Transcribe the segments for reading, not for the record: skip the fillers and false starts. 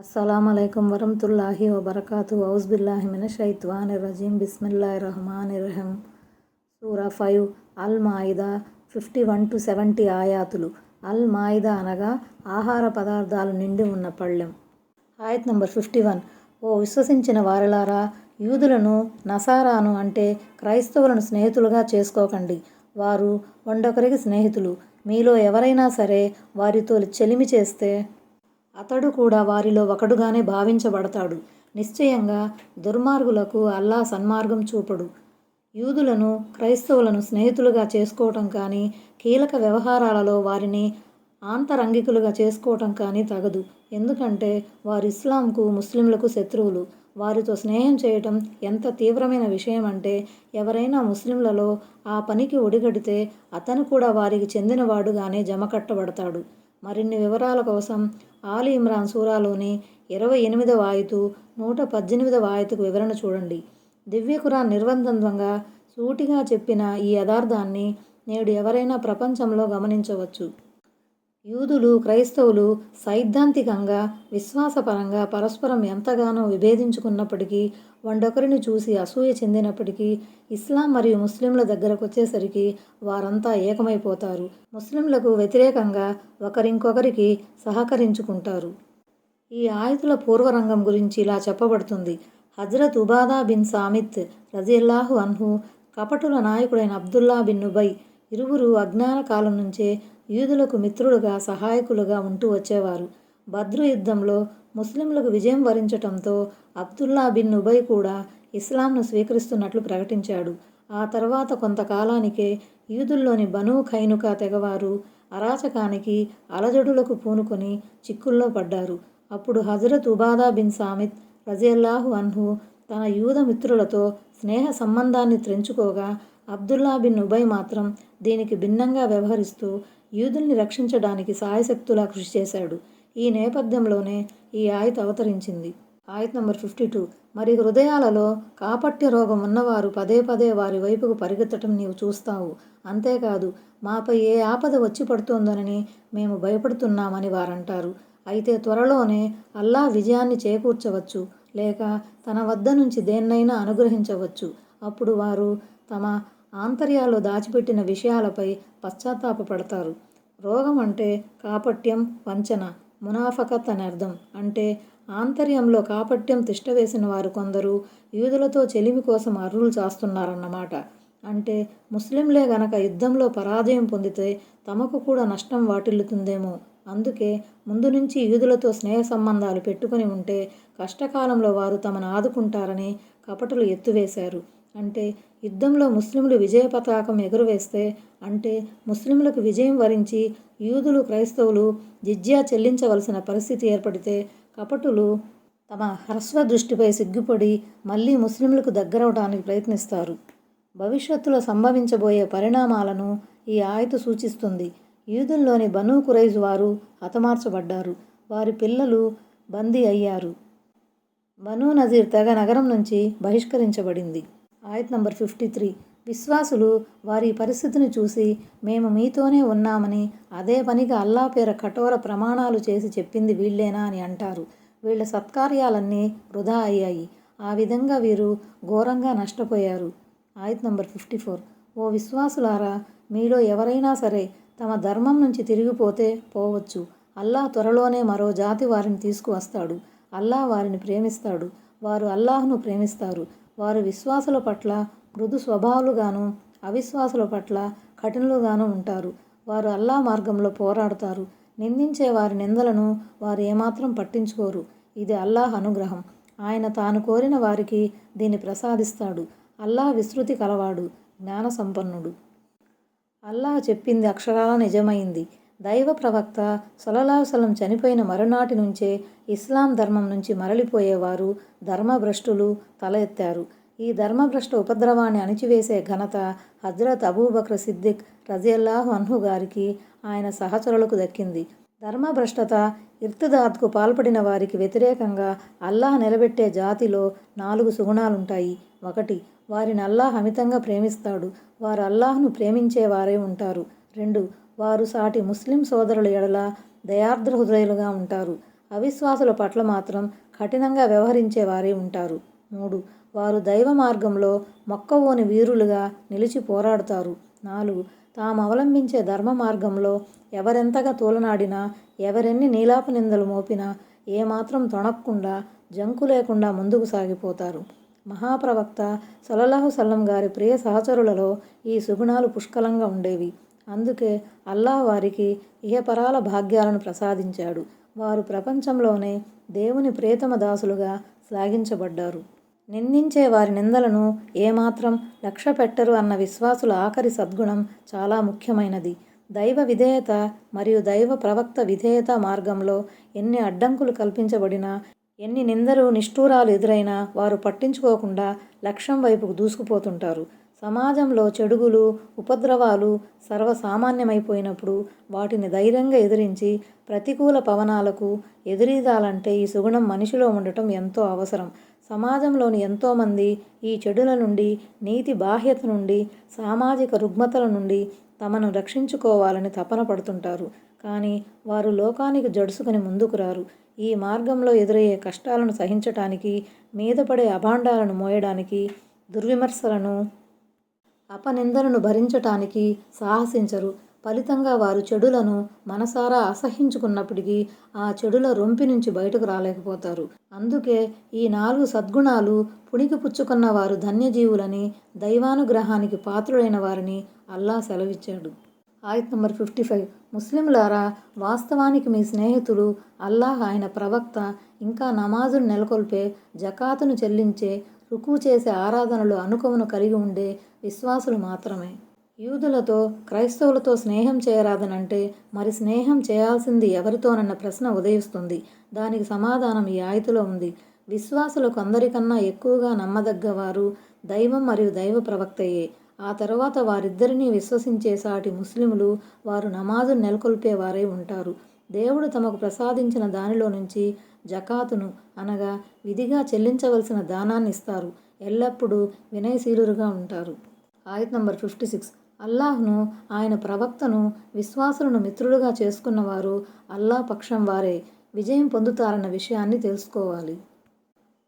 అస్సలాముఅలైకుం వరహ్మతుల్లాహి వబరకాతుహు ఔజుబిల్లాహి మినశ్శైత్వానిర్రజీం బిస్మిల్లాహిర్రహమానిర్రహీం. సూరా 5 అల్ మాయిదా 51-70 ఆయాతులు. అల్ మాయిదా అనగా ఆహార పదార్థాలు నిండి ఉన్న పళ్ళెం. ఆయత్ నంబర్ 51. ఓ విశ్వసించిన వారలారా, యూదులను, నసారాను అంటే క్రైస్తవులను స్నేహితులుగా చేసుకోకండి. వారు వండొకరికి స్నేహితులు. మీలో ఎవరైనా సరే వారితో చెలిమి చేస్తే అతడు కూడా వారిలో ఒకడుగానే భావించబడతాడు. నిశ్చయంగా దుర్మార్గులకు అల్లా సన్మార్గం చూపడు. యూదులను, క్రైస్తవులను స్నేహితులుగా చేసుకోవటం కానీ, కీలక వ్యవహారాలలో వారిని ఆంతరంగికులుగా చేసుకోవటం కానీ తగదు. ఎందుకంటే వారు ఇస్లాంకు, ముస్లింలకు శత్రువులు. వారితో స్నేహం చేయటం ఎంత తీవ్రమైన విషయం అంటే, ఎవరైనా ముస్లింలలో ఆ పనికి ఒడిగడితే అతను కూడా వారికి చెందినవాడుగానే జమకట్టబడతాడు. మరిన్ని వివరాల కోసం ఆలి ఇమ్రాన్ సూరాలోని 28వ ఆయతు, 118వ ఆయతుకు వివరణ చూడండి. దివ్య ఖురాన్ నిర్బంధంగా సూటిగా చెప్పిన ఈ యథార్థాన్ని నేడు ఎవరైనా ప్రపంచంలో గమనించవచ్చు. యూదులు, క్రైస్తవులు సైద్ధాంతికంగా, విశ్వాసపరంగా పరస్పరం ఎంతగానో విభేదించుకున్నప్పటికీ, వండొకరిని చూసి అసూయ చెందినప్పటికీ, ఇస్లాం మరియు ముస్లింల దగ్గరకొచ్చేసరికి వారంతా ఏకమైపోతారు. ముస్లింలకు వ్యతిరేకంగా ఒకరింకొకరికి సహకరించుకుంటారు. ఈ ఆయతుల పూర్వరంగం గురించి ఇలా చెప్పబడుతుంది. హజ్రత్ ఉబాదా బిన్ సామిత్ రజియల్లాహు అన్హు, కపటుల నాయకుడైన అబ్దుల్లా బిన్ ఉబై ఇరువురు అజ్ఞాన కాలం నుంచే యూదులకు మిత్రులుగా, సహాయకులుగా ఉంటూ వచ్చేవారు. బద్రు యుద్ధంలో ముస్లింలకు విజయం వరించటంతో అబ్దుల్లా బిన్ ఉబై కూడా ఇస్లాంను స్వీకరిస్తున్నట్లు ప్రకటించాడు. ఆ తర్వాత కొంతకాలానికే యూదుల్లోని బనూ ఖైనుకా తెగవారు అరాచకానికి, అలజడులకు పూనుకొని చిక్కుల్లో పడ్డారు. అప్పుడు హజరత్ ఉబాదా బిన్ సామిత్ రజియల్లాహు అన్హు తన యూద మిత్రులతో స్నేహ సంబంధాన్ని త్రెంచుకోగా, అబ్దుల్లా బిన్ ఉబై మాత్రం దీనికి భిన్నంగా వ్యవహరిస్తూ యూదుల్ని రక్షించడానికి శాయశక్తులా కృషి చేశాడు. ఈ నేపథ్యంలోనే ఈ ఆయత్ అవతరించింది. ఆయత్ నంబర్ 52. మరి హృదయాలలో కాపట్య రోగం ఉన్నవారు పదే పదే వారి వైపుకు పరిగెత్తటం నీవు చూస్తావు. అంతేకాదు, మాపై ఏ ఆపద వచ్చి పడుతోందోనని మేము భయపడుతున్నామని వారంటారు. అయితే త్వరలోనే అల్లాహ్ విజయాన్ని చేకూర్చవచ్చు, లేక తన వద్ద నుంచి దేన్నైనా అనుగ్రహించవచ్చు. అప్పుడు వారు తమ ఆంతర్యాల్లో దాచిపెట్టిన విషయాలపై పశ్చాత్తాపపడతారు. రోగం అంటే కాపట్యం, వంచన, మునాఫకత్ అని అర్థం. అంటే ఆంతర్యంలో కాపట్యం తిష్టవేసిన వారు కొందరు యూదులతో చెలిమి కోసం అర్రులు చాస్తున్నారన్నమాట. అంటే ముస్లింలే గనక యుద్ధంలో పరాజయం పొందితే తమకు కూడా నష్టం వాటిల్లుతుందేమో, అందుకే ముందు నుంచి యూదులతో స్నేహ సంబంధాలు పెట్టుకుని ఉంటే కష్టకాలంలో వారు తమను ఆదుకుంటారని కపటులు ఎత్తువేశారు. అంటే యుద్ధంలో ముస్లింలు విజయ పతాకం ఎగురవేస్తే, అంటే ముస్లింలకు విజయం వరించి యూదులు, క్రైస్తవులు జిజ్యా చెల్లించవలసిన పరిస్థితి ఏర్పడితే కపటులు తమ హ్రస్వ దృష్టిపై సిగ్గుపడి మళ్ళీ ముస్లింలకు దగ్గరవడానికి ప్రయత్నిస్తారు. భవిష్యత్తులో సంభవించబోయే పరిణామాలను ఈ ఆయతు సూచిస్తుంది. యూదుల్లోని బనూ కురైజ్ వారు హతమార్చబడ్డారు. వారి పిల్లలు బందీ అయ్యారు. బనూ నజీర్ తెగ నగరం నుంచి బహిష్కరించబడింది. ఆయత్ నంబర్ 53. విశ్వాసులు వారి పరిస్థితిని చూసి మేము మీతోనే ఉన్నామని అదే పనిగా అల్లా పేర కఠోర ప్రమాణాలు చేసి చెప్పింది వీళ్ళేనా అని అంటారు. వీళ్ళ సత్కార్యాలన్నీ వృధా అయ్యాయి. ఆ విధంగా వీరు ఘోరంగా నష్టపోయారు. ఆయత్ నంబర్ 54. ఓ విశ్వాసులారా, మీలో ఎవరైనా సరే తమ ధర్మం నుంచి తిరిగిపోతే పోవచ్చు. అల్లాహ్ త్వరలోనే మరో జాతి వారిని తీసుకువస్తాడు. అల్లాహ్ వారిని ప్రేమిస్తాడు. వారు అల్లాహ్ను ప్రేమిస్తారు. వారు విశ్వాసుల పట్ల మృదు స్వభావాలుగాను, అవిశ్వాసుల పట్ల కఠినులుగాను ఉంటారు. వారు అల్లాహ్ మార్గంలో పోరాడతారు. నిందించే వారి నిందలను వారు ఏమాత్రం పట్టించుకోరు. ఇది అల్లాహ్ అనుగ్రహం. ఆయన తాను కోరిన వారికి దీన్ని ప్రసాదిస్తాడు. అల్లాహ్ విస్తృతి కలవాడు, జ్ఞాన సంపన్నుడు. అల్లాహ్ చెప్పింది అక్షరాల నిజమైంది. దైవ ప్రవక్త సల్లల్లాహు అలైహి వసల్లం చనిపోయిన మరునాటి నుంచే ఇస్లాం ధర్మం నుంచి మరలిపోయేవారు, ధర్మభ్రష్టులు తల ఎత్తారు. ఈ ధర్మభ్రష్ట ఉపద్రవాన్ని అణిచివేసే ఘనత హజ్రత్ అబూబక్ర్ సిద్దిక్ రజియల్లాహు అన్హు గారికి, ఆయన సహచరులకు దక్కింది. ధర్మభ్రష్టత, ఇర్తిదాద్కు పాల్పడిన వారికి వ్యతిరేకంగా అల్లాహ్ నిలబెట్టే జాతిలో 4 సుగుణాలుంటాయి. 1. వారిని అల్లాహ్ అమితంగా ప్రేమిస్తాడు. వారు అల్లాహ్ను ప్రేమించేవారై ఉంటారు. 2. వారు సాటి ముస్లిం సోదరుల ఎడల దయార్ద్ర హృదయులుగా ఉంటారు. అవిశ్వాసుల పట్ల మాత్రం కఠినంగా వ్యవహరించే వారే ఉంటారు. 3. వారు దైవ మార్గంలో మొక్కవోని వీరులుగా నిలిచి పోరాడుతారు. 4. తాము అవలంబించే ధర్మ మార్గంలో ఎవరెంతగా తూలనాడినా, ఎవరెన్ని నీలాప నిందలు మోపినా ఏమాత్రం తొణక్కుండా, జంకు లేకుండా ముందుకు సాగిపోతారు. మహాప్రవక్త సల్లల్లాహు సల్లం గారి ప్రియ సహచరులలో ఈ సుగుణాలు పుష్కలంగా ఉండేవి. అందుకే అల్లాహ్ వారికి ఇహపరాల భాగ్యాలను ప్రసాదించాడు. వారు ప్రపంచంలోనే దేవుని ప్రియతమ దాసులుగా శ్లాఘించబడ్డారు. నిందించే వారి నిందలను ఏమాత్రం లక్ష్య పెట్టరు అన్న విశ్వాసుల ఆఖరి సద్గుణం చాలా ముఖ్యమైనది. దైవ విధేయత మరియు దైవ ప్రవక్త విధేయత మార్గంలో ఎన్ని అడ్డంకులు కల్పించబడినా, ఎన్ని నిందలు నిష్ఠూరాలు ఎదురైనా వారు పట్టించుకోకుండా లక్ష్యం వైపుకు దూసుకుపోతుంటారు. సమాజంలో చెడుగులు, ఉపద్రవాలు సర్వసామాన్యమైపోయినప్పుడు వాటిని ధైర్యంగా ఎదిరించి ప్రతికూల పవనాలకు ఎదురీదాలంటే ఈ సుగుణం మనిషిలో ఉండటం ఎంతో అవసరం. సమాజంలోని ఎంతోమంది ఈ చెడుల నుండి, నీతి బాహ్యత నుండి, సామాజిక రుగ్మతల నుండి తమను రక్షించుకోవాలని తపన పడుతుంటారు. కానీ వారు లోకానికి జడుసుకుని ముందుకు రారు. ఈ మార్గంలో ఎదురయ్యే కష్టాలను సహించటానికి, మీద పడే అభాండాలను మోయడానికి, దుర్విమర్శలను, అపనిందలను భరించటానికి సాహసించరు. ఫలితంగా వారు చెడులను మనసారా అసహ్యించుకున్నప్పటికీ ఆ చెడుల రొంపి నుంచి బయటకు రాలేకపోతారు. అందుకే ఈ 4 సద్గుణాలు పుణికి పుచ్చుకున్న వారు ధన్యజీవులని, దైవానుగ్రహానికి పాత్రులైన వారిని అల్లాహ్ సెలవిచ్చాడు. ఆయత్ నంబర్ 55. ముస్లింలారా, వాస్తవానికి మీ స్నేహితులు అల్లాహ్, ఆయన ప్రవక్త, ఇంకా నమాజును నెలకొల్పే, జకాతును చెల్లించే, రుకూ చేసే ఆరాధనలు అనుకవను కలిగి ఉండే విశ్వాసులు మాత్రమే. యూదులతో, క్రైస్తవులతో స్నేహం చేయరాదనంటే మరి స్నేహం చేయాల్సింది ఎవరితోనన్న ప్రశ్న ఉదయిస్తుంది. దానికి సమాధానం ఈ ఆయతులో ఉంది. విశ్వాసులకు అందరికన్నా ఎక్కువగా నమ్మదగ్గవారు దైవం మరియు దైవ ప్రవక్తయే. ఆ తర్వాత వారిద్దరినీ విశ్వసించే సాటి ముస్లిములు వారు నమాజును నెలకొల్పేవారై ఉంటారు. దేవుడు తమకు ప్రసాదించిన దానిలో నుంచి జకాతును అనగా విధిగా చెల్లించవలసిన దానాన్ని ఇస్తారు. ఎల్లప్పుడూ వినయశీలురుగా ఉంటారు. ఆయత్ నంబర్ 56. అల్లాహ్ను, ఆయన ప్రవక్తను, విశ్వాసులను మిత్రులుగా చేసుకున్నవారు అల్లాహ్ పక్షం వారే విజయం పొందుతారన్న విషయాన్ని తెలుసుకోవాలి.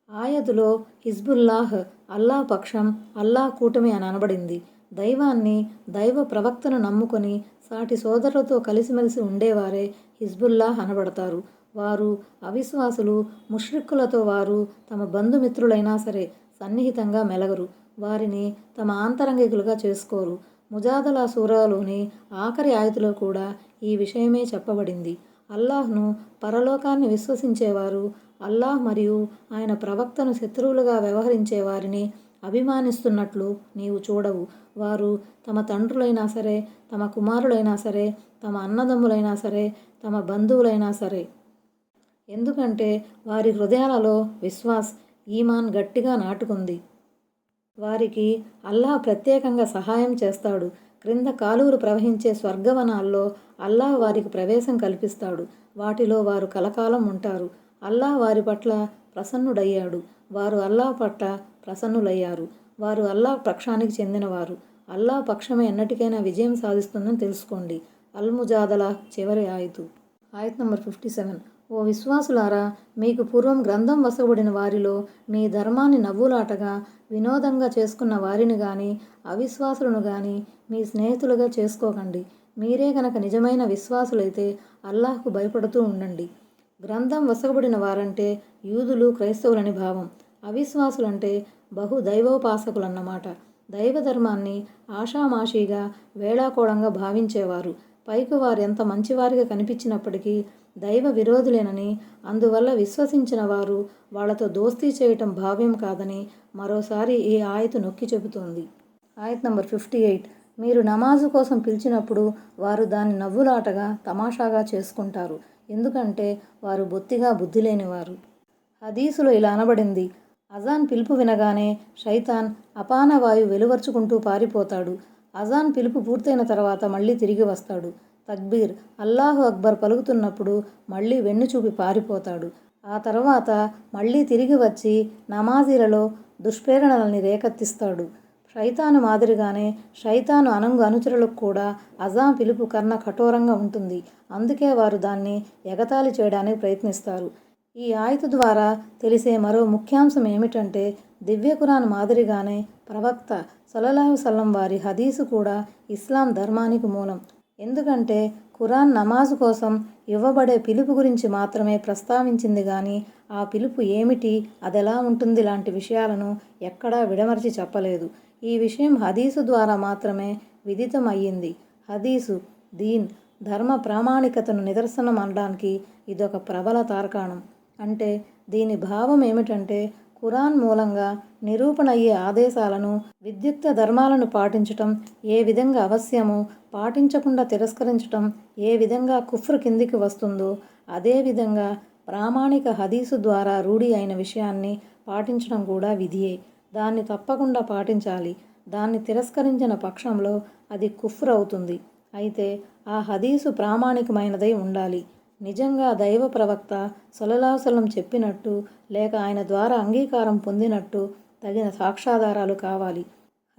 ఆయతులో హిజ్బుల్లాహ్ అల్లాహ్ పక్షం, అల్లాహ్ కూటమి అని అనబడింది. దైవాన్ని, దైవ ప్రవక్తను నమ్ముకొని సాటి సోదరులతో కలిసిమెలిసి ఉండేవారే హిజ్బుల్లాహ్ అనబడతారు. వారు అవిశ్వాసులు, ముష్రిక్కులతో వారు తమ బంధుమిత్రులైనా సరే సన్నిహితంగా మెలగరు. వారిని తమ ఆంతరంగికులుగా చేసుకోరు. ముజాదలా సూరాలోని ఆఖరి ఆయతులో కూడా ఈ విషయమే చెప్పబడింది. అల్లాహ్ను, పరలోకాన్ని విశ్వసించేవారు అల్లాహ్ మరియు ఆయన ప్రవక్తను శత్రువులుగా వ్యవహరించే వారిని అభిమానిస్తున్నట్లు నీవు చూడవు. వారు తమ తండ్రులైనా సరే, తమ కుమారులైనా సరే, తమ అన్నదమ్ములైనా సరే, తమ బంధువులైనా సరే. ఎందుకంటే వారి హృదయాలలో విశ్వాస్, ఈమాన్ గట్టిగా నాటుకుంది. వారికి అల్లాహ్ ప్రత్యేకంగా సహాయం చేస్తాడు. క్రింద కాలువలు ప్రవహించే స్వర్గవనాల్లో అల్లాహ్ వారికి ప్రవేశం కల్పిస్తాడు. వాటిలో వారు కలకాలం ఉంటారు. అల్లాహ్ వారి పట్ల ప్రసన్నుడయ్యాడు. వారు అల్లాహ్ పట్ల ప్రసన్నులయ్యారు. వారు అల్లాహ్ పక్షానికి చెందినవారు. అల్లాహ్ పక్షమే ఎన్నటికైనా విజయం సాధిస్తుందని తెలుసుకోండి. అల్-ముజాదలా చివరి ఆయతు. ఆయత్ నంబర్ 57. ఓ విశ్వాసులారా, మీకు పూర్వం గ్రంథం వసబడిన వారిలో మీ ధర్మాన్ని నవ్వులాటగా, వినోదంగా చేసుకున్న వారిని గాని, అవిశ్వాసులను గాని మీ స్నేహితులుగా చేసుకోకండి. మీరే గనక నిజమైన విశ్వాసులైతే అల్లాహ్కు భయపడుతూ ఉండండి. గ్రంథం వసబడిన వారంటే యూదులు, క్రైస్తవులని భావం. అవిశ్వాసులంటే బహు దైవోపాసకులన్నమాట. దైవ ధర్మాన్ని ఆషామాషీగా, వేళాకోళంగా భావించేవారు. పైకి వారు ఎంత మంచివారిగా కనిపించినప్పటికీ దైవ విరోధులేనని, అందువల్ల విశ్వసించిన వారు వాళ్లతో దోస్తీ చేయటం భావ్యం కాదని మరోసారి ఈ ఆయతు నొక్కి చెబుతోంది. ఆయత్ నంబర్ 58. మీరు నమాజు కోసం పిలిచినప్పుడు వారు దాన్ని నవ్వులాటగా, తమాషాగా చేసుకుంటారు. ఎందుకంటే వారు బొత్తిగా బుద్ధి లేనివారు. హదీసులో ఇలా అనబడింది: అజాన్ పిలుపు వినగానే షైతాన్ అపానవాయు వెలువర్చుకుంటూ పారిపోతాడు. అజాన్ పిలుపు పూర్తయిన తర్వాత మళ్ళీ తిరిగి వస్తాడు. తక్బీర్, అల్లాహు అక్బర్ పలుకుతున్నప్పుడు మళ్ళీ వెన్ను చూపి పారిపోతాడు. ఆ తర్వాత మళ్ళీ తిరిగి వచ్చి నమాజీలలో దుష్ప్రేరణలని రేకెత్తిస్తాడు. షైతాను మాదిరిగానే షైతాను అనంగు అనుచరులకు కూడా అజాం పిలుపు కర్ణ కఠోరంగా ఉంటుంది. అందుకే వారు దాన్ని ఎగతాళి చేయడానికి ప్రయత్నిస్తారు. ఈ ఆయతు ద్వారా తెలిసే మరో ముఖ్యాంశం ఏమిటంటే దివ్య ఖురాన్ మాదిరిగానే ప్రవక్త సల్లల్లాహు సల్లం వారి హదీసు కూడా ఇస్లాం ధర్మానికి మూలం. ఎందుకంటే ఖురాన్ నమాజు కోసం ఇవ్వబడే పిలుపు గురించి మాత్రమే ప్రస్తావించింది కానీ ఆ పిలుపు ఏమిటి, అదెలా ఉంటుంది లాంటి విషయాలను ఎక్కడా విడమర్చి చెప్పలేదు. ఈ విషయం హదీసు ద్వారా మాత్రమే విదితం అయ్యింది. హదీసు, దీన్, ధర్మ ప్రామాణికతను నిదర్శనం అనడానికి ఇదొక ప్రబల తార్కాణం. అంటే దీని భావం ఏమిటంటే ఖురాన్ మూలంగా నిరూపణ అయ్యే ఆదేశాలను, విద్యుక్త ధర్మాలను పాటించటం ఏ విధంగా అవశ్యమో, పాటించకుండా తిరస్కరించటం ఏ విధంగా కుఫ్ర్ కిందికి వస్తుందో అదేవిధంగా ప్రామాణిక హదీసు ద్వారా రూఢి అయిన విషయాన్ని పాటించడం కూడా విధియే. దాన్ని తప్పకుండా పాటించాలి. దాన్ని తిరస్కరించిన పక్షంలో అది కుఫ్ర్ అవుతుంది. అయితే ఆ హదీసు ప్రామాణికమైనదై ఉండాలి. నిజంగా దైవ ప్రవక్త సల్లల్లాహు సల్లం చెప్పినట్టు లేక ఆయన ద్వారా అంగీకారం పొందినట్టు తగిన సాక్ష్యాధారాలు కావాలి.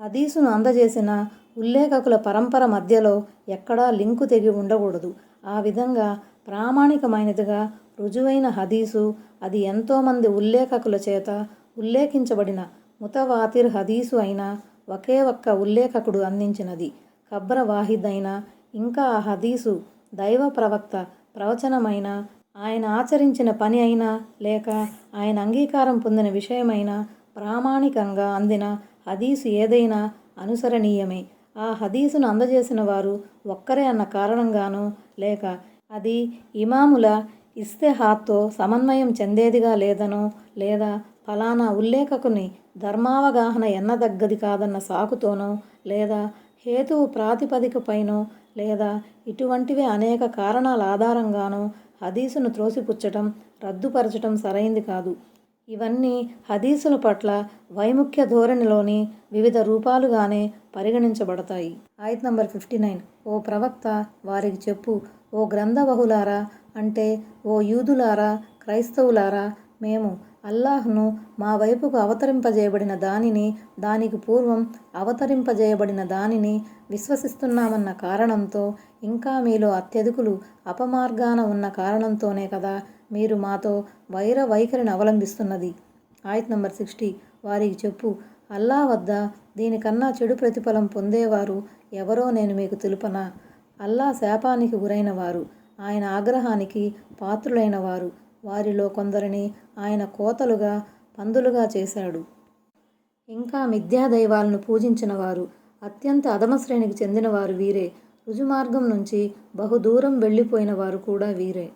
హదీసును అందజేసిన ఉల్లేఖకుల పరంపర మధ్యలో ఎక్కడా లింకు తెగి ఉండకూడదు. ఆ విధంగా ప్రామాణికమైనదిగా రుజువైన హదీసు అది ఎంతోమంది ఉల్లేఖకుల చేత ఉల్లేఖించబడిన ముతవాతిర్ హదీసు అయినా ఒకే ఒక్క ఉల్లేఖకుడు అందించినది ఖబ్ర వాహిద్ అయినా, ఇంకా ఆ హదీసు దైవ ప్రవక్త ప్రవచనమైన, ఆయన ఆచరించిన పని అయినా లేక ఆయన అంగీకారం పొందిన విషయమైనా ప్రామాణికంగా అందిన హదీసు ఏదైనా అనుసరణీయమే. ఆ హదీసును అందజేసిన వారు ఒక్కరే అన్న కారణంగానో లేక అది ఇమాముల ఇజ్తిహాద్తో సమన్వయం చెందేదిగా లేదనో లేదా ఫలానా ఉల్లేఖకుని ధర్మావగాహన ఎన్నదగ్గది కాదన్న సాకుతోనో లేదా హేతువు ప్రాతిపదికపైనో లేదా ఇటువంటివే అనేక కారణాల ఆధారంగానో హదీసును త్రోసిపుచ్చటం, రద్దుపరచటం సరైంది కాదు. ఇవన్నీ హదీసుల పట్ల వైముఖ్య ధోరణిలోని వివిధ రూపాలుగానే పరిగణించబడతాయి. ఆయత్ నంబర్ 59. ఓ ప్రవక్త వారికి చెప్పు, ఓ గ్రంథవహులారా, అంటే ఓ యూదులారా, క్రైస్తవులారా, మేము అల్లాహ్ను మా వైపుకు అవతరింపజేయబడిన దానిని, దానికి పూర్వం అవతరింపజేయబడిన దానిని విశ్వసిస్తున్నామన్న కారణంతో, ఇంకా మీలో అత్యధికులు అపమార్గాన ఉన్న కారణంతోనే కదా మీరు మాతో వైర వైఖరిని అవలంబిస్తున్నది. ఆయత్ నంబర్ 60. వారికి చెప్పు, అల్లా వద్ద దీనికన్నా చెడు ప్రతిఫలం పొందేవారు ఎవరో నేను మీకు తెలుపనా? అల్లా శాపానికి గురైన వారు, ఆయన ఆగ్రహానికి పాత్రులైన వారు, వారిలో కొందరిని ఆయన కోతలుగా, పందులుగా చేశాడు. ఇంకా మిథ్యాదైవాలను పూజించిన వారు, అత్యంత అధమశ్రేణికి చెందినవారు వీరే. రుజుమార్గం నుంచి బహుదూరం వెళ్ళిపోయిన వారు కూడా వీరే.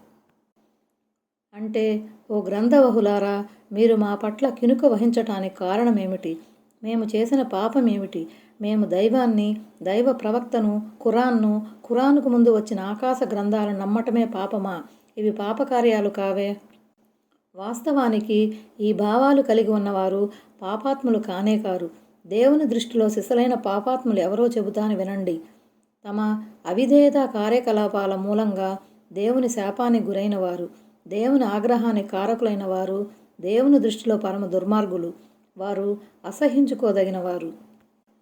అంటే ఓ గ్రంథవహులారా, మీరు మా పట్ల కినుక వహించటానికి కారణమేమిటి? మేము చేసిన పాపమేమిటి? మేము దైవాన్ని, దైవ ప్రవక్తను, ఖురాన్ను, ఖురాన్కు ముందు వచ్చిన ఆకాశ గ్రంథాలను నమ్మటమే పాపమా? ఇవి పాపకార్యాలు కావే. వాస్తవానికి ఈ భావాలు కలిగి ఉన్నవారు పాపాత్ములు కానే కారు. దేవుని దృష్టిలో సిసలైన పాపాత్ములు ఎవరో చెబుతాను వినండి. తమ అవిధేయత కార్యకలాపాల మూలంగా దేవుని శాపానికి గురైన వారు, దేవుని ఆగ్రహానికి కారకులైన వారు దేవుని దృష్టిలో పరమ దుర్మార్గులు. వారు అసహించుకోదగిన వారు.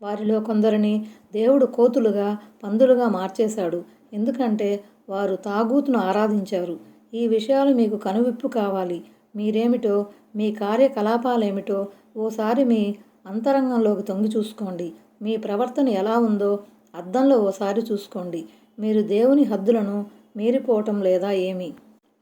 వారిలో కొందరిని దేవుడు కోతులుగా, పందులుగా మార్చేశాడు. ఎందుకంటే వారు తాగూతును ఆరాధించారు. ఈ విషయాలు మీకు కనువిప్పు కావాలి. మీరేమిటో, మీ కార్యకలాపాలేమిటో ఓసారి మీ అంతరంగంలోకి తొంగి చూసుకోండి. మీ ప్రవర్తన ఎలా ఉందో అద్దంలో ఓసారి చూసుకోండి. మీరు దేవుని హద్దులను మీరిపోవటం లేదా ఏమి?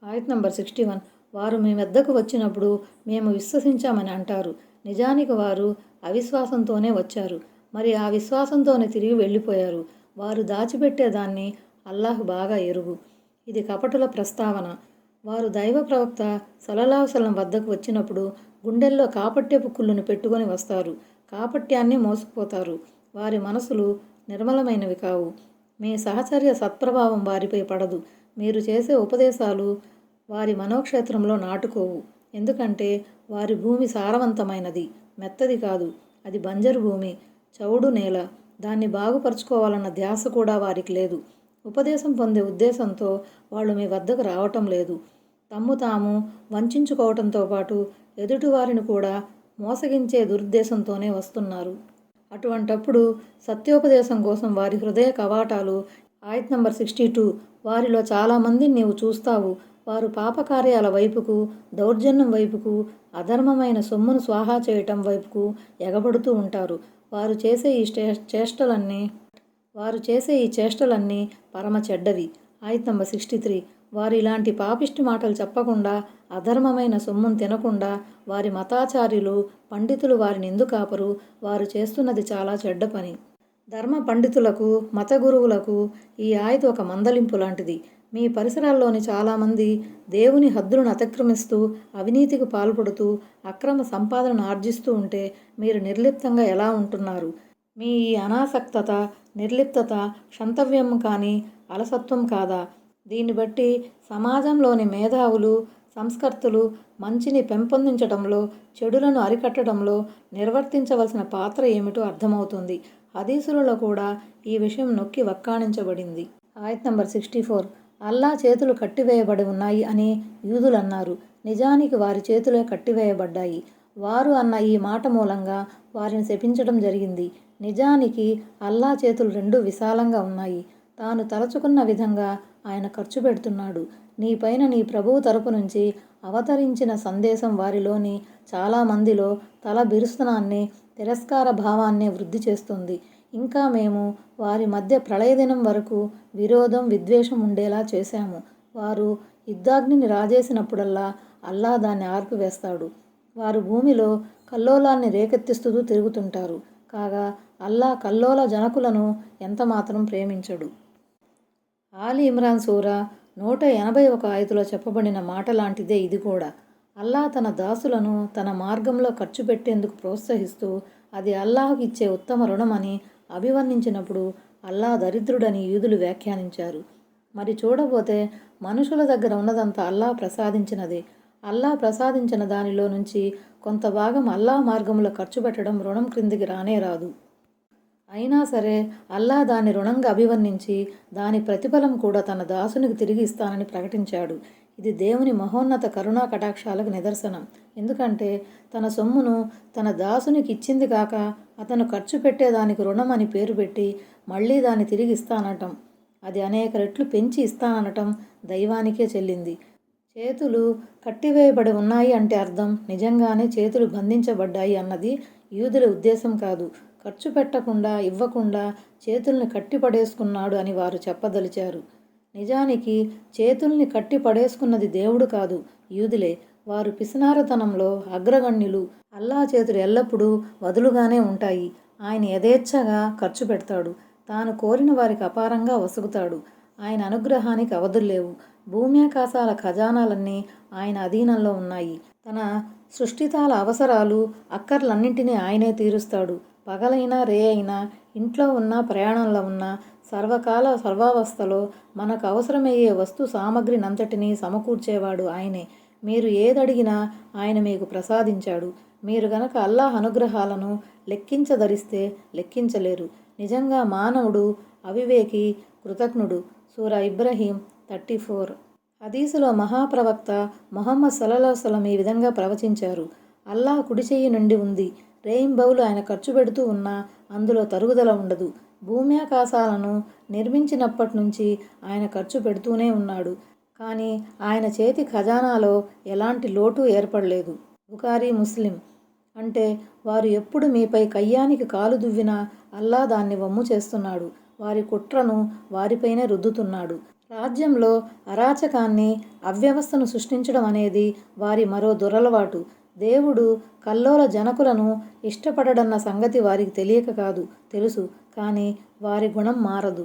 ఆయత్ నంబర్ 61. వారు మీ వద్దకు వచ్చినప్పుడు మేము విశ్వసించామని అంటారు. నిజానికి వారు అవిశ్వాసంతోనే వచ్చారు. మరి ఆ విశ్వాసంతోనే తిరిగి వెళ్ళిపోయారు. వారు దాచిపెట్టేదాన్ని అల్లాహ్ బాగా ఎరుగు. ఇది కపటుల ప్రస్తావన. వారు దైవ ప్రవక్త సల్లల్లాహు సల్లం వద్దకు వచ్చినప్పుడు గుండెల్లో కాపట్యపు కుళ్ళును పెట్టుకొని వస్తారు. కాపట్యాన్ని మోసుకుపోతారు. వారి మనసులు నిర్మలమైనవి కావు. మీ సహచర్య సత్ప్రభావం వారిపై పడదు. మీరు చేసే ఉపదేశాలు వారి మనోక్షేత్రంలో నాటుకోవు. ఎందుకంటే వారి భూమి సారవంతమైనది, మెత్తది కాదు. అది బంజరు భూమి, చౌడు నేల. దాన్ని బాగుపరుచుకోవాలన్న ధ్యాస కూడా వారికి లేదు. ఉపదేశం పొందే ఉద్దేశంతో వాళ్ళు మీ వద్దకు రావటం లేదు. తమ్ము తాము వంచుకోవటంతో పాటు ఎదుటివారిని కూడా మోసగించే దురుద్దేశంతోనే వస్తున్నారు. అటువంటప్పుడు సత్యోపదేశం కోసం వారి హృదయ కవాటాలు. ఆయత్ నంబర్ 62. వారిలో చాలామందిని నీవు చూస్తావు. వారు పాపకార్యాల వైపుకు, దౌర్జన్యం వైపుకు, అధర్మమైన సొమ్మును స్వాహా చేయటం వైపుకు ఎగబడుతూ ఉంటారు. వారు చేసే ఈ చేష్టలన్నీ పరమ చెడ్డవి. ఆయత్ నంబర్ 63. వారు ఇలాంటి పాపిష్టి మాటలు చెప్పకుండా, అధర్మమైన సొమ్మును తినకుండా వారి మతాచార్యులు, పండితులు వారిని ఎందుకు ఆపరు? వారు చేస్తున్నది చాలా చెడ్డ పని. ధర్మ పండితులకు, మత గురువులకు ఈ ఆయత్ ఒక మందలింపు లాంటిది. మీ పరిసరాల్లోని చాలామంది దేవుని హద్దులను అతిక్రమిస్తూ, అవినీతికి పాల్పడుతూ, అక్రమ సంపాదనను ఆర్జిస్తూ ఉంటే మీరు నిర్లిప్తంగా ఎలా ఉంటున్నారు? మీ ఈ అనాసక్తత, నిర్లిప్తత క్షంతవ్యం కానీ అలసత్వం కాదా? దీన్ని బట్టి సమాజంలోని మేధావులు, సంస్కర్తలు మంచిని పెంపొందించడంలో, చెడులను అరికట్టడంలో నిర్వర్తించవలసిన పాత్ర ఏమిటో అర్థమవుతుంది. హదీసులలో కూడా ఈ విషయం నొక్కి వక్కాణించబడింది. ఆయత్ నంబర్ 64. అల్లా చేతులు కట్టివేయబడి ఉన్నాయి అని యూదులు అన్నారు. నిజానికి వారి చేతులే కట్టివేయబడ్డాయి. వారు అన్న ఈ మాట మూలంగా వారిని శపించడం జరిగింది. నిజానికి అల్లా చేతులు రెండూ విశాలంగా ఉన్నాయి. తాను తలచుకున్న విధంగా ఆయన ఖర్చు పెడుతున్నాడు. నీపైన నీ ప్రభువు తరపు నుంచి అవతరించిన సందేశం వారిలోని చాలామందిలో తల బిరుస్తనాన్ని, తిరస్కార భావాన్ని వృద్ధి చేస్తుంది. ఇంకా మేము వారి మధ్య ప్రళయదినం వరకు విరోధం, విద్వేషం ఉండేలా చేశాము. వారు యుద్ధాగ్నిని రాజేసినప్పుడల్లా అల్లా దాన్ని ఆర్పివేస్తాడు. వారు భూమిలో కల్లోలాన్ని రేకెత్తిస్తూ తిరుగుతుంటారు. కాగా అల్లా కల్లోల జనకులను ఎంతమాత్రం ప్రేమించడు. ఆలి ఇమ్రాన్ సూరా 181 ఆయతులో చెప్పబడిన మాట లాంటిదే ఇది కూడా. అల్లా తన దాసులను తన మార్గంలో ఖర్చు పెట్టేందుకు ప్రోత్సహిస్తూ అది అల్లాహకు ఇచ్చే ఉత్తమ రుణమని అభివర్ణించినప్పుడు అల్లా దరిద్రుడని యూదులు వ్యాఖ్యానించారు. మరి చూడబోతే మనుషుల దగ్గర ఉన్నదంతా అల్లా ప్రసాదించినదే. అల్లా ప్రసాదించిన దానిలో నుంచి కొంత భాగం అల్లా మార్గంలో ఖర్చు పెట్టడం రుణం క్రిందికి రానే రాదు. అయినా సరే అల్లా దాన్ని రుణంగా అభివర్ణించి దాని ప్రతిఫలం కూడా తన దాసునికి తిరిగి ఇస్తానని ప్రకటించాడు. ఇది దేవుని మహోన్నత కరుణా కటాక్షాలకు నిదర్శనం. ఎందుకంటే తన సొమ్మును తన దాసునికి ఇచ్చింది కాక అతను ఖర్చు పెట్టేదానికి రుణం అని పేరు పెట్టి మళ్ళీ దాన్ని తిరిగి ఇస్తానటం, అది అనేక రెట్లు పెంచి ఇస్తానటం దైవానికే చెల్లింది. చేతులు కట్టివేయబడి ఉన్నాయి అంటే అర్థం నిజంగానే చేతులు బంధించబడ్డాయి అన్నది యూదుల ఉద్దేశం కాదు. ఖర్చు పెట్టకుండా, ఇవ్వకుండా చేతుల్ని కట్టిపడేసుకున్నాడు అని వారు చెప్పదలిచారు. నిజానికి చేతుల్ని కట్టిపడేసుకున్నది దేవుడు కాదు, యూదులే. వారు పిసినారతనంలో అగ్రగణ్యులు. అల్లా చేతులు ఎల్లప్పుడూ వదులుగానే ఉంటాయి. ఆయన యథేచ్ఛగా ఖర్చు పెడతాడు. తాను కోరిన వారికి అపారంగా వసుగుతాడు. ఆయన అనుగ్రహానికి అవధుల్లేవు. భూమ్యాకాశాల ఖజానాలన్నీ ఆయన అధీనంలో ఉన్నాయి. తన సృష్టితాల అవసరాలు, అక్కర్లన్నింటినీ ఆయనే తీరుస్తాడు. పగలైనా రే అయినా, ఇంట్లో ఉన్నా ప్రయాణంలో ఉన్నా, సర్వకాల సర్వావస్థలో మనకు అవసరమయ్యే వస్తు సామగ్రినంతటినీ సమకూర్చేవాడు ఆయనే. మీరు ఏదడిగినా ఆయన మీకు ప్రసాదించాడు. మీరు గనక అల్లాహ్ అనుగ్రహాలను లెక్కించదరిస్తే లెక్కించలేరు. నిజంగా మానవుడు అవివేకి, కృతజ్ఞుడు. సూరా ఇబ్రహీం 34. హదీసులో మహాప్రవక్త ముహమ్మద్ సల్లల్లాహు అలైహి వసల్లం ఈ విధంగా ప్రవచించారు. అల్లాహ్ కుడి చెయ్యి నుండి ఉంది. రేయింబవులు ఆయన ఖర్చు పెడుతూ ఉన్నా అందులో తరుగుదల ఉండదు. భూమ్యాకాశాలను నిర్మించినప్పటి నుంచి ఆయన ఖర్చు పెడుతూనే ఉన్నాడు. కానీ ఆయన చేతి ఖజానాలో ఎలాంటి లోటు ఏర్పడలేదు. బుఖారీ, ముస్లిం. అంటే వారు ఎప్పుడు మీపై కయ్యానికి కాలు దువ్వినా అల్లా దాన్ని వమ్ము చేస్తున్నాడు. వారి కుట్రను వారిపైనే రుద్దుతున్నాడు. రాజ్యంలో అరాచకాన్ని, అవ్యవస్థను సృష్టించడం అనేది వారి మరో దురలవాటు. దేవుడు కల్లోల జనకులను ఇష్టపడడన్న సంగతి వారికి తెలియక కాదు, తెలుసు. కానీ వారి గుణం మారదు.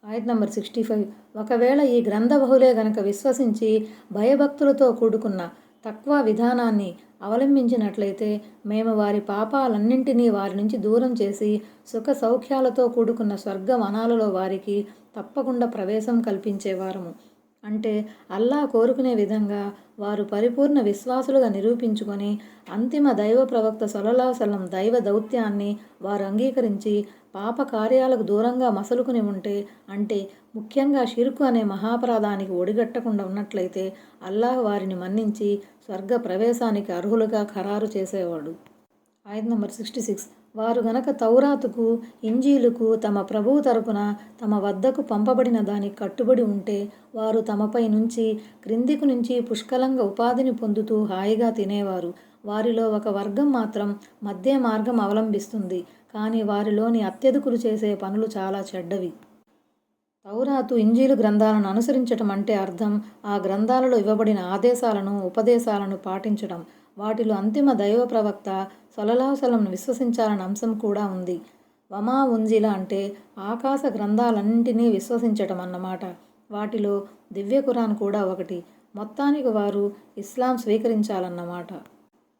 ఆయత్ నంబర్ 65. ఒకవేళ ఈ గ్రంథ బహులే గనక విశ్వసించి భయభక్తులతో కూడుకున్న తక్వా విధానాన్ని అవలంబించినట్లయితే మేము వారి పాపాలన్నింటినీ వారి నుంచి దూరం చేసి సుఖ సౌఖ్యాలతో కూడుకున్న స్వర్గ వనాలలో వారికి తప్పకుండా ప్రవేశం కల్పించేవారము. అంటే అల్లా కోరుకునే విధంగా వారు పరిపూర్ణ విశ్వాసులుగా నిరూపించుకొని అంతిమ దైవ ప్రవక్త సల్లల్లాహు అలైహి వసల్లం దైవ దౌత్యాన్ని వారు అంగీకరించి పాప కార్యాలకు దూరంగా మసలుకుని ఉంటే, అంటే ముఖ్యంగా షిర్కు అనే మహాపరాధానికి ఒడిగట్టకుండా ఉన్నట్లయితే అల్లాహ్ వారిని మన్నించి స్వర్గ ప్రవేశానికి అర్హులుగా ఖరారు చేసేవాడు. ఆయత్ నంబర్ 66. వారు గనక తౌరాతుకు, ఇంజీలుకు తమ ప్రభువు తరపున తమ వద్దకు పంపబడిన దానికి కట్టుబడి ఉంటే వారు తమపై నుంచి క్రిందికి నుంచి పుష్కలంగా ఉపాధిని పొందుతూ హాయిగా తినేవారు. వారిలో ఒక వర్గం మాత్రం మధ్య మార్గం అవలంబిస్తుంది. కానీ వారిలోని అత్యధికులు చేసే పనులు చాలా చెడ్డవి. తౌరాతు, ఇంజీలు గ్రంథాలను అనుసరించటం అంటే అర్థం ఆ గ్రంథాలలో ఇవ్వబడిన ఆదేశాలను, ఉపదేశాలను పాటించడం. వాటిలో అంతిమ దైవ ప్రవక్త సల్లల్లాహు అలైహి వసల్లంను విశ్వసించాలన్న అంశం కూడా ఉంది. వమా ఉంజిల అంటే ఆకాశ గ్రంథాలన్నింటినీ విశ్వసించటం అన్నమాట. వాటిలో దివ్య ఖురాన్ కూడా ఒకటి. మొత్తానికి వారు ఇస్లాం స్వీకరించాలన్నమాట.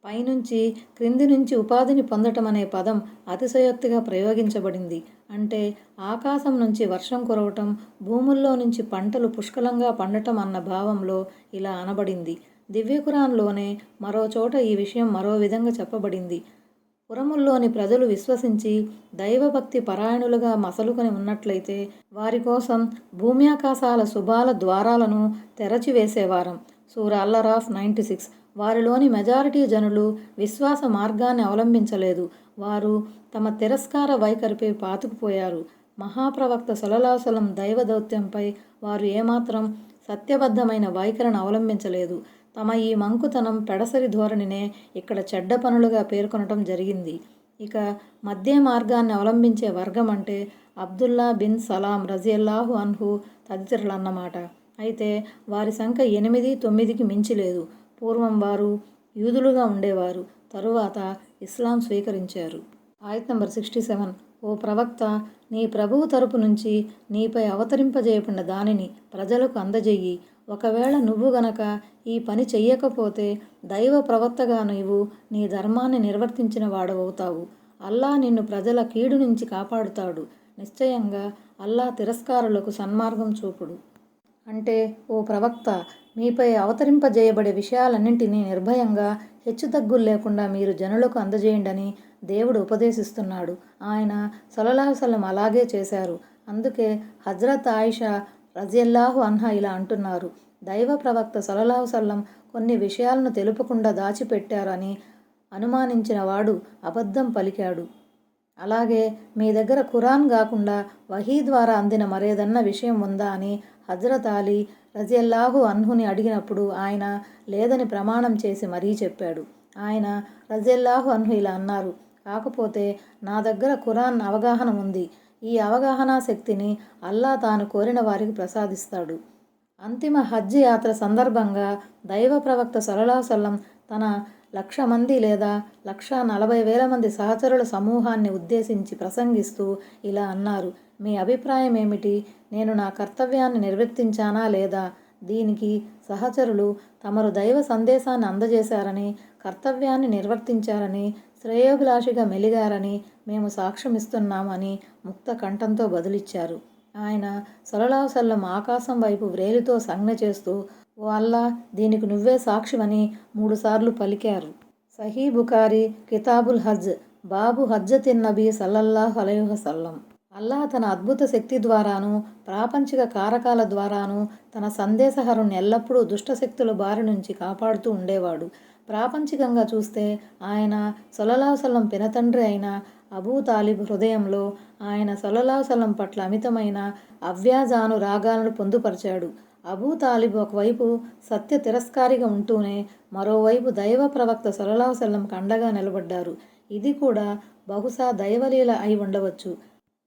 పైనుంచి క్రింది నుంచి ఉపాధిని పొందటం అనే పదం అతిశయోక్తిగా ప్రయోగించబడింది. అంటే ఆకాశం నుంచి వర్షం కురవటం, భూముల్లో నుంచి పంటలు పుష్కలంగా పండటం అన్న భావంలో ఇలా అనబడింది. దివ్య ఖురాన్లోనే మరో చోట ఈ విషయం మరో విధంగా చెప్పబడింది. పురముల్లోని ప్రజలు విశ్వసించి దైవభక్తి పరాయణులుగా మసలుకొని ఉన్నట్లయితే వారి కోసం భూమ్యాకాశాల శుభాల ద్వారాలను తెరచివేసేవారం. సూరా అల్-అరాఫ్ 96. వారిలోని మెజారిటీ జనులు విశ్వాస మార్గాన్ని అవలంబించలేదు. వారు తమ తిరస్కార వైఖరిపై పాతుకుపోయారు. మహాప్రవక్త సల్లల్లాహు అలైహి వసల్లం దైవ దౌత్యంపై వారు ఏమాత్రం సత్యబద్ధమైన వైఖరిని అవలంబించలేదు. తమ ఈ మంకుతనం, పెడసరి ధోరణినే ఇక్కడ చెడ్డ పనులుగా పేర్కొనటం జరిగింది. ఇక మధ్య మార్గాన్ని అవలంబించే వర్గం అంటే అబ్దుల్లా బిన్ సలాం రజియల్లాహు అన్హు తదితరులన్నమాట. అయితే వారి సంఖ్య 8-9కి మించి లేదు. పూర్వం వారు యూదులుగా ఉండేవారు. తరువాత ఇస్లాం స్వీకరించారు. ఆయత్ నంబర్ 67. ఓ ప్రవక్త, నీ ప్రభువు తరపు నుంచి నీపై అవతరింపజేయబడిన దానిని ప్రజలకు అందజెయ్యి. ఒకవేళ నువ్వు గనక ఈ పని చెయ్యకపోతే దైవ ప్రవక్తగా నీవు నీ ధర్మాన్ని నిర్వర్తించిన వాడవవుతావు. అల్లా నిన్ను ప్రజల కీడు నుంచి కాపాడుతాడు. నిశ్చయంగా అల్లా తిరస్కారులకు సన్మార్గం చూపుడు. అంటే ఓ ప్రవక్త, మీపై అవతరింపజేయబడే విషయాలన్నింటినీ నిర్భయంగా హెచ్చుతగ్గులు లేకుండా మీరు జనులకు అందజేయండని దేవుడు ఉపదేశిస్తున్నాడు. ఆయన సల్లల్లాహు అలైహి వసల్లం అలాగే చేశారు. అందుకే హజ్రత్ ఆయిషా రజియల్లాహు అన్హా ఇలా అంటున్నారు: దైవ ప్రవక్త సల్లల్లాహు అలైహి వసల్లం కొన్ని విషయాలను తెలుపకుండా దాచిపెట్టారని అనుమానించిన వాడు అబద్ధం పలికాడు. అలాగే మీ దగ్గర ఖురాన్ కాకుండా వహీ ద్వారా అందిన మరేదన్నా విషయం ఉందా అని హజ్రత్ అలీ రజియల్లాహు అన్హుని అడిగినప్పుడు ఆయన లేదని ప్రమాణం చేసి మరీ చెప్పాడు. ఆయన రజియల్లాహు అన్హు ఇలా అన్నారు: కాకపోతే నా దగ్గర ఖురాన్ అవగాహన ఉంది. ఈ అవగాహన శక్తిని అల్లా తాను కోరిన వారికి ప్రసాదిస్తాడు. అంతిమ హజ్ యాత్ర సందర్భంగా దైవ ప్రవక్త సల్లల్లాహు అలైహి వసల్లం తన 1,00,000 మంది లేదా 1,40,000 మంది సహచరుల సమూహాన్ని ఉద్దేశించి ప్రసంగిస్తూ ఇలా అన్నారు: మీ అభిప్రాయం ఏమిటి? నేను నా కర్తవ్యాన్ని నిర్వర్తించానా లేదా? దీనికి సహచరులు తమరు దైవ సందేశాన్ని అందజేశారని, కర్తవ్యాన్ని నిర్వర్తించారని, శ్రేయోభిలాషిగా మెలిగారని మేము సాక్ష్యమిస్తున్నాము అని ముక్త కంఠంతో బదులిచ్చారు. ఆయన సల్లల్లాహు అలైహి వసల్లం ఆకాశం వైపు వ్రేలితో సంజ్ఞ చేస్తూ, ఓ అల్లా, దీనికి నువ్వే సాక్షివని 3 సార్లు పలికారు. సహీ బుఖారీ, కితాబుల్ హజ్, బాబు హజ్జతిన్ నబీ సల్లల్లాహు అలైహి వసల్లం. అల్లాహ్ తన అద్భుత శక్తి ద్వారాను, ప్రాపంచిక కారకాల ద్వారాను తన సందేశహరుణ్ణి ఎల్లప్పుడూ దుష్టశక్తుల బారి నుంచి కాపాడుతూ ఉండేవాడు. ప్రాపంచికంగా చూస్తే ఆయన సల్లల్లాహు అలైహి వసల్లం పినతండ్రి అయిన అబూ తాలిబ్ హృదయంలో ఆయన సల్లల్లాహు అలైహి వసల్లం పట్ల అమితమైన అవ్యాజానురాగాలను పొందుపరిచాడు. అబూ తాలిబ్ ఒకవైపు సత్య తిరస్కారిగా ఉంటూనే మరోవైపు దైవ ప్రవక్త సల్లల్లాహు అలైహి వసల్లంకు అండగా నిలబడ్డారు. ఇది కూడా బహుశా దైవలీల అయి ఉండవచ్చు.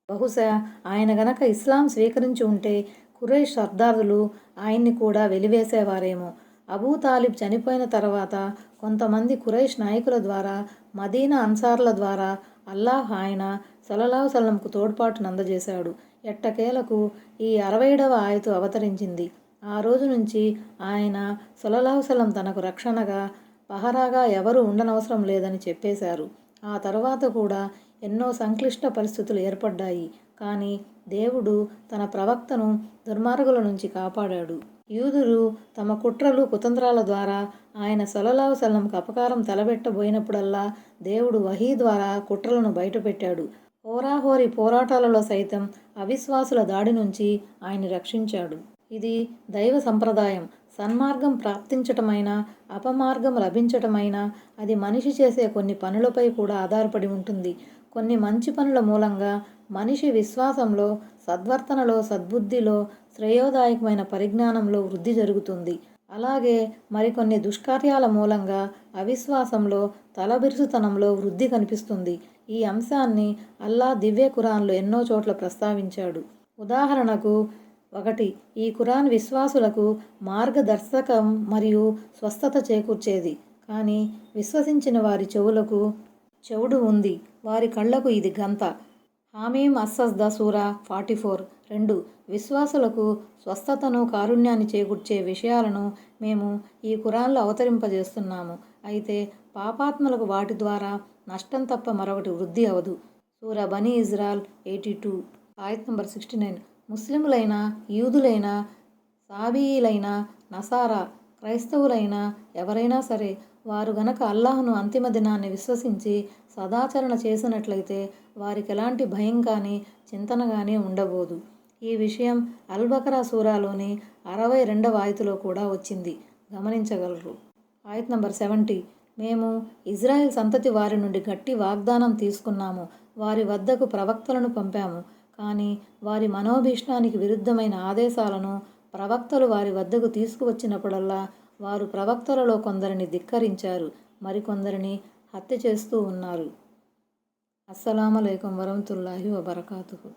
బహుశా ఆయన గనక ఇస్లాం స్వీకరించి ఉంటే ఖురైష్ సర్దారులు ఆయన్ని కూడా వెలివేసేవారేమో. అబూ తాలిబ్ చనిపోయిన తర్వాత కొంతమంది ఖురైష్ నాయకుల ద్వారా, మదీనా అన్సార్ల ద్వారా అల్లాహ్ ఆయన సల్లల్లాహు అలైహి వసల్లంకు తోడ్పాటును అందజేశాడు. ఎట్టకేలకు ఈ 67వ ఆయతు అవతరించింది. ఆ రోజు నుంచి ఆయన సల్లల్లాహు అలైహి వసల్లం తనకు రక్షణగా, పహరాగా ఎవరూ ఉండనవసరం లేదని చెప్పేశారు. ఆ తర్వాత కూడా ఎన్నో సంక్లిష్ట పరిస్థితులు ఏర్పడ్డాయి. కానీ దేవుడు తన ప్రవక్తను దుర్మార్గుల నుంచి కాపాడాడు. యూదులు తమ కుట్రలు, కుతంత్రాల ద్వారా ఆయన సల్లల్లాహు అలైహి వసల్లంకు అపకారం తలబెట్టబోయినప్పుడల్లా దేవుడు వహీ ద్వారా కుట్రలను బయటపెట్టాడు. హోరాహోరీ పోరాటాలలో సైతం అవిశ్వాసుల దాడి నుంచి ఆయన్ని రక్షించాడు. ఇది దైవ సంప్రదాయం. సన్మార్గం ప్రాప్తించటమైనా, అపమార్గం లభించటమైనా అది మనిషి చేసే కొన్ని పనులపై కూడా ఆధారపడి ఉంటుంది. కొన్ని మంచి పనుల మూలంగా మనిషి విశ్వాసంలో, సద్వర్తనలో, సద్బుద్ధిలో, శ్రేయోదాయకమైన పరిజ్ఞానంలో వృద్ధి జరుగుతుంది. అలాగే మరికొన్ని దుష్కార్యాల మూలంగా అవిశ్వాసంలో, తలబిరుసుతనంలో వృద్ధి కనిపిస్తుంది. ఈ అంశాన్ని అల్లా దివ్య ఖురాన్లో ఎన్నో చోట్ల ప్రస్తావించాడు. ఉదాహరణకు 1. ఈ ఖురాన్ విశ్వాసులకు మార్గదర్శకం మరియు స్వస్థత చేకూర్చేది. కానీ విశ్వసించిన వారి చెవులకు చెవుడు ఉంది, వారి కళ్ళకు ఇది గంత. హామీం అస్సజ్దా సూరా 44. 2. విశ్వాసులకు స్వస్థతను, కారుణ్యాన్ని చేకూర్చే విషయాలను మేము ఈ ఖురాన్లో అవతరింపజేస్తున్నాము. అయితే పాపాత్మలకు వాటి ద్వారా నష్టం తప్ప మరొకటి వృద్ధి అవదు. సూరా బనీ ఇజ్రాయల్ 82, ఆయత్ నంబర్ 69. ముస్లిములైన, యూదులైన, సాబీయులైన, నసారా, క్రైస్తవులైన ఎవరైనా సరే వారు గనక అల్లాహ్ను అంతిమ దినాన్ని విశ్వసించి సదాచరణ చేసినట్లయితే వారికి ఎలాంటి భయం కానీ చింతన కానీ ఉండబోదు. ఈ విషయం అల్-బకరా సూరాలోని 62వ ఆయతులో కూడా వచ్చింది, గమనించగలరు. ఆయత్ నంబర్ 70. మేము ఇజ్రాయెల్ సంతతి వారి నుండి గట్టి వాగ్దానం తీసుకున్నాము, వారి వద్దకు ప్రవక్తలను పంపాము. కానీ వారి మనోభీష్టానికి విరుద్ధమైన ఆదేశాలను ప్రవక్తలు వారి వద్దకు తీసుకువచ్చినప్పుడల్లా వారు ప్రవక్తలలో కొందరిని ధిక్కరించారు, మరికొందరిని హత్య చేస్తూ ఉన్నారు. అస్సలాము అలైకుం వరహ్మతుల్లాహి వబరకాతుహు.